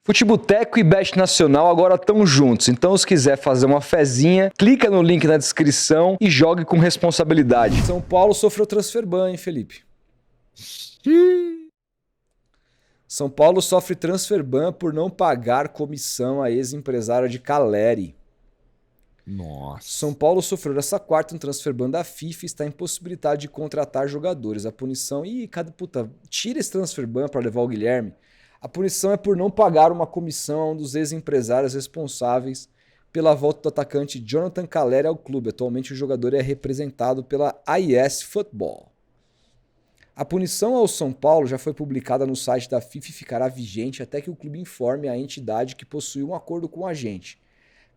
Futeboteco e Bet Nacional agora estão juntos, então se quiser fazer uma fezinha, clica no link na descrição e jogue com responsabilidade. São Paulo sofreu transfer ban, hein, Felipe? São Paulo sofre transfer ban por não pagar comissão a ex-empresário de Caleri. Nossa. São Paulo sofreu nessa quarta um transfer ban da FIFA e está impossibilitado de contratar jogadores. A punição... Ih, tira esse transfer ban para levar o Guilherme. A punição é por não pagar uma comissão a um dos ex-empresários responsáveis pela volta do atacante Jonathan Caleri ao clube. Atualmente o jogador é representado pela AES Football. A punição ao São Paulo já foi publicada no site da FIFA e ficará vigente até que o clube informe a entidade que possui um acordo com o agente.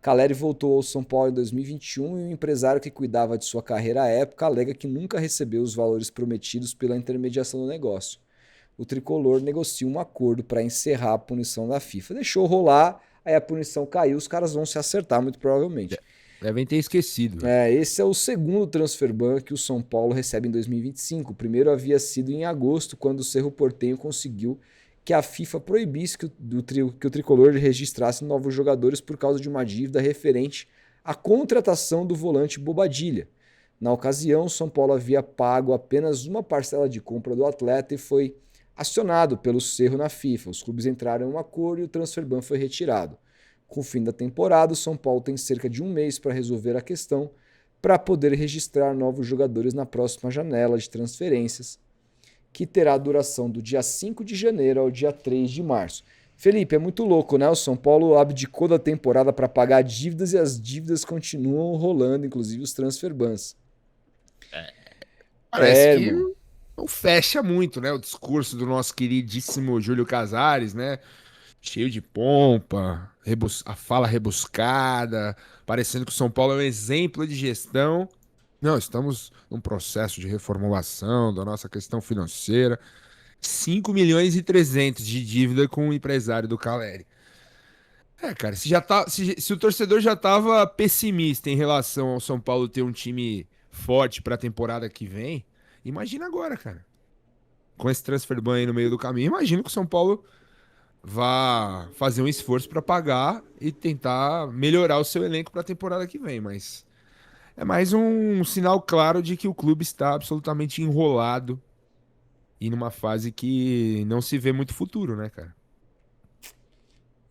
Caleri voltou ao São Paulo em 2021 e o empresário que cuidava de sua carreira à época alega que nunca recebeu os valores prometidos pela intermediação do negócio. O tricolor negocia um acordo para encerrar a punição da FIFA. Deixou rolar, aí a punição caiu, os caras vão se acertar muito provavelmente. Devem ter esquecido. Esse é o segundo transfer ban que o São Paulo recebe em 2025. O primeiro havia sido em agosto, quando o Cerro Porteño conseguiu que a FIFA proibisse que o tricolor registrasse novos jogadores por causa de uma dívida referente à contratação do volante Bobadilla. Na ocasião, o São Paulo havia pago apenas uma parcela de compra do atleta e foi acionado pelo Cerro na FIFA. Os clubes entraram em um acordo e o transfer ban foi retirado. Com o fim da temporada, o São Paulo tem cerca de um mês para resolver a questão para poder registrar novos jogadores na próxima janela de transferências, que terá duração do dia 5 de janeiro ao dia 3 de março. Felipe, é muito louco, né? O São Paulo abdicou da temporada para pagar dívidas e as dívidas continuam rolando, inclusive os transfer bans. Parece que não fecha muito, né? O discurso do nosso queridíssimo Júlio Casares, né? Cheio de pompa, a fala rebuscada, parecendo que o São Paulo é um exemplo de gestão. Não, estamos num processo de reformulação da nossa questão financeira. 5 milhões e 300 de dívida com o empresário do Caleri. Cara, se o torcedor já estava pessimista em relação ao São Paulo ter um time forte para a temporada que vem, imagina agora, cara. Com esse transfer ban aí no meio do caminho, imagina que o São Paulo vá fazer um esforço para pagar e tentar melhorar o seu elenco para a temporada que vem, mas é mais um sinal claro de que o clube está absolutamente enrolado e numa fase que não se vê muito futuro, né, cara?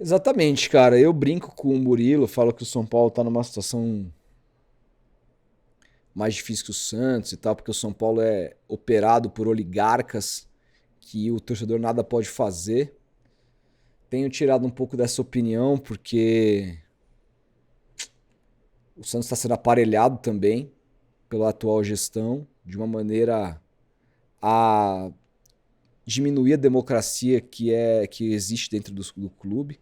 Exatamente, cara. Eu brinco com o Murilo, falo que o São Paulo tá numa situação mais difícil que o Santos e tal, porque o São Paulo é operado por oligarcas que o torcedor nada pode fazer. Tenho tirado um pouco dessa opinião porque o Santos está sendo aparelhado também pela atual gestão de uma maneira a diminuir a democracia que existe dentro do clube.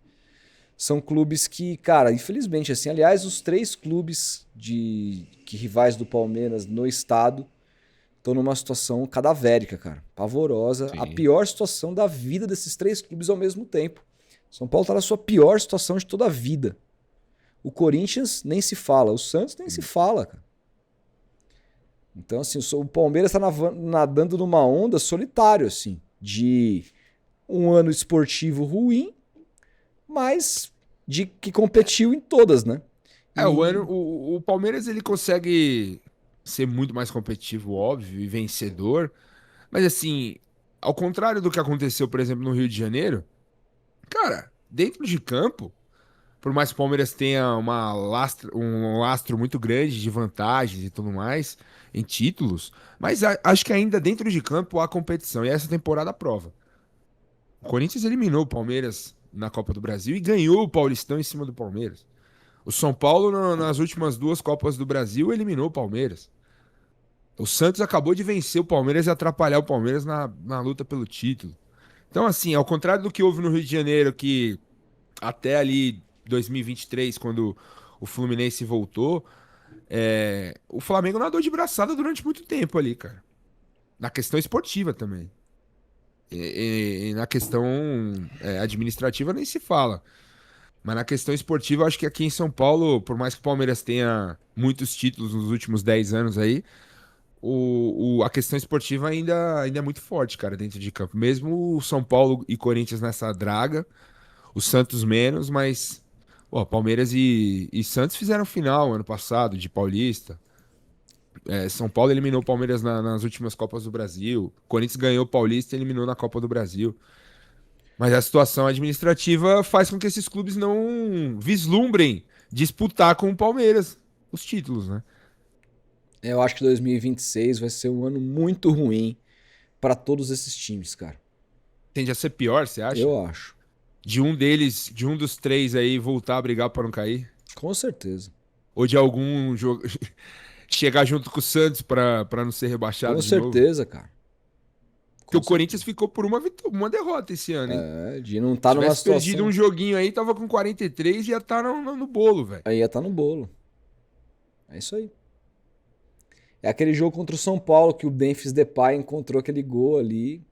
São clubes que, cara, infelizmente, assim, aliás, os 3 clubes que rivais do Palmeiras no estado estão numa situação cadavérica, cara, pavorosa. Sim. A pior situação da vida desses 3 clubes ao mesmo tempo. São Paulo está na sua pior situação de toda a vida. O Corinthians nem se fala, o Santos nem se fala, cara. Então, assim, o Palmeiras está nadando numa onda solitário, assim, de um ano esportivo ruim, mas de que competiu em todas, né? O Palmeiras ele consegue ser muito mais competitivo, óbvio, e vencedor, mas assim, ao contrário do que aconteceu, por exemplo, no Rio de Janeiro, cara, dentro de campo, por mais que o Palmeiras tenha um lastro muito grande de vantagens e tudo mais em títulos, mas acho que ainda dentro de campo há competição, e essa temporada prova. O Corinthians eliminou o Palmeiras na Copa do Brasil e ganhou o Paulistão em cima do Palmeiras. O São Paulo, nas últimas 2 Copas do Brasil, eliminou o Palmeiras. O Santos acabou de vencer o Palmeiras e atrapalhar o Palmeiras na luta pelo título. Então, assim, ao contrário do que houve no Rio de Janeiro, que até ali 2023, quando o Fluminense voltou, o Flamengo nadou de braçada durante muito tempo ali, cara. Na questão esportiva também. E na questão administrativa nem se fala. Mas na questão esportiva, eu acho que aqui em São Paulo, por mais que o Palmeiras tenha muitos títulos nos últimos 10 anos aí, a questão esportiva ainda é muito forte, cara, dentro de campo. Mesmo o São Paulo e Corinthians nessa draga, O Santos menos, mas pô, Palmeiras e Santos fizeram final ano passado de Paulista. São Paulo eliminou o Palmeiras nas últimas Copas do Brasil. Corinthians ganhou o Paulista e eliminou na Copa do Brasil. Mas a situação administrativa faz com que esses clubes não vislumbrem disputar com o Palmeiras os títulos, né? Eu acho que 2026 vai ser um ano muito ruim para todos esses times, cara. Tende a ser pior, você acha? Eu acho. De um deles, de um dos três aí voltar a brigar para não cair? Com certeza. Ou de algum jogo chegar junto com o Santos para não ser rebaixado Com de novo? certeza, cara. Porque Com o Corinthians certeza. ficou por uma derrota esse ano, hein? De não estar Se numa tivesse perdido situação. um joguinho aí, tava com 43 e ia estar no bolo, velho. Aí ia estar no bolo. É isso aí. É aquele jogo contra o São Paulo que o Memphis Depay encontrou aquele gol ali.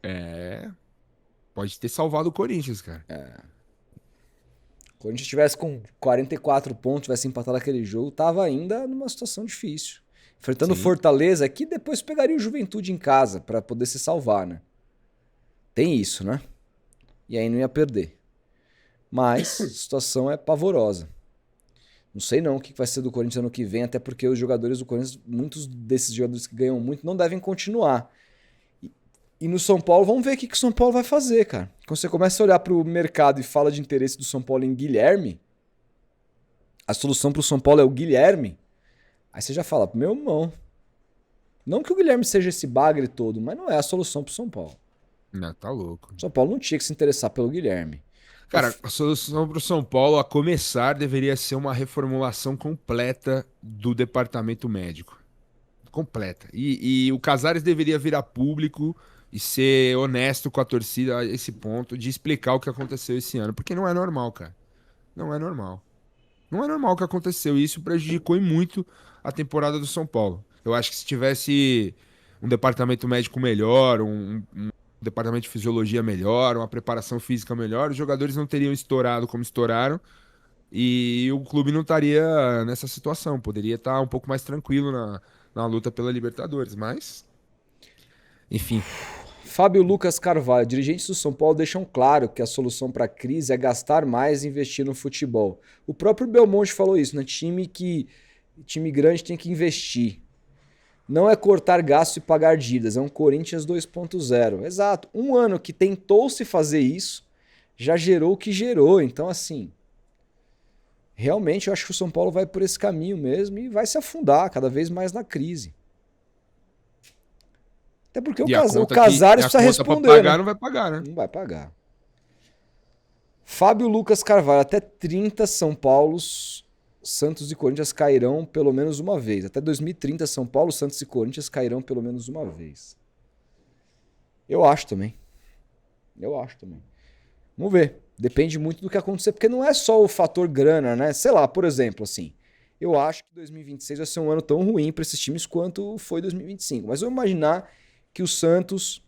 É. Pode ter salvado o Corinthians, cara. Se o Corinthians tivesse com 44 pontos, tivesse empatado aquele jogo, tava ainda numa situação difícil. Enfrentando o Sim. Fortaleza, que depois pegaria o Juventude em casa para poder se salvar, né? Tem isso, né? E aí não ia perder. Mas a situação é pavorosa. Não sei não o que vai ser do Corinthians ano que vem, até porque os jogadores do Corinthians, muitos desses jogadores que ganham muito, não devem continuar. E no São Paulo, vamos ver o que o São Paulo vai fazer, cara. Quando você começa a olhar para o mercado e fala de interesse do São Paulo em Guilherme, a solução para o São Paulo é o Guilherme, aí você já fala, meu irmão, não que o Guilherme seja esse bagre todo, mas não é a solução para o São Paulo. Não, tá louco. O São Paulo não tinha que se interessar pelo Guilherme. Cara, a solução pro São Paulo, a começar, deveria ser uma reformulação completa do departamento médico. Completa. E o Casares deveria vir a público e ser honesto com a torcida a esse ponto de explicar o que aconteceu esse ano. Porque não é normal, cara. Não é normal. Não é normal o que aconteceu. E isso prejudicou e muito a temporada do São Paulo. Eu acho que se tivesse um departamento médico melhor, um departamento de fisiologia melhor, uma preparação física melhor, os jogadores não teriam estourado como estouraram e o clube não estaria nessa situação. Poderia estar um pouco mais tranquilo na luta pela Libertadores, mas. Enfim. Fábio Lucas Carvalho, dirigentes do São Paulo deixam claro que a solução para a crise é gastar mais e investir no futebol. O próprio Belmonte falou isso, né? Time grande tem que investir. Não é cortar gasto e pagar dívidas, é um Corinthians 2.0. Exato. Um ano que tentou se fazer isso, já gerou o que gerou. Então, assim, realmente eu acho que o São Paulo vai por esse caminho mesmo e vai se afundar cada vez mais na crise. Até porque o Casares precisa responder, pra pagar, né? não vai pagar, né? Não vai pagar. Fábio Lucas Carvalho, até 30 São Paulos, Santos e Corinthians cairão pelo menos uma vez. Até 2030, São Paulo, Santos e Corinthians cairão pelo menos uma vez. Eu acho também. Vamos ver. Depende muito do que acontecer, porque não é só o fator grana, né? Sei lá, por exemplo, assim, eu acho que 2026 vai ser um ano tão ruim para esses times quanto foi 2025. Mas eu vou imaginar que o Santos,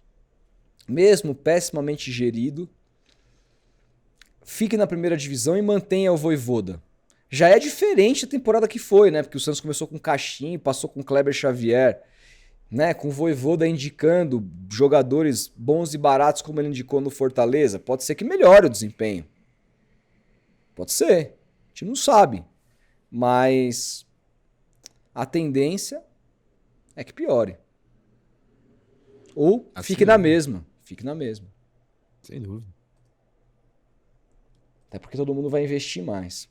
mesmo pessimamente gerido, fique na primeira divisão e mantenha o Vojvoda. Já é diferente da temporada que foi, né? Porque o Santos começou com Caixinha, passou com Kleber Xavier, né? Com o Vojvoda indicando jogadores bons e baratos como ele indicou no Fortaleza. Pode ser que melhore o desempenho. Pode ser. A gente não sabe. Mas a tendência é que piore. Ou Assim fique na mesma. Fique na mesma. Sem dúvida. Até porque todo mundo vai investir mais.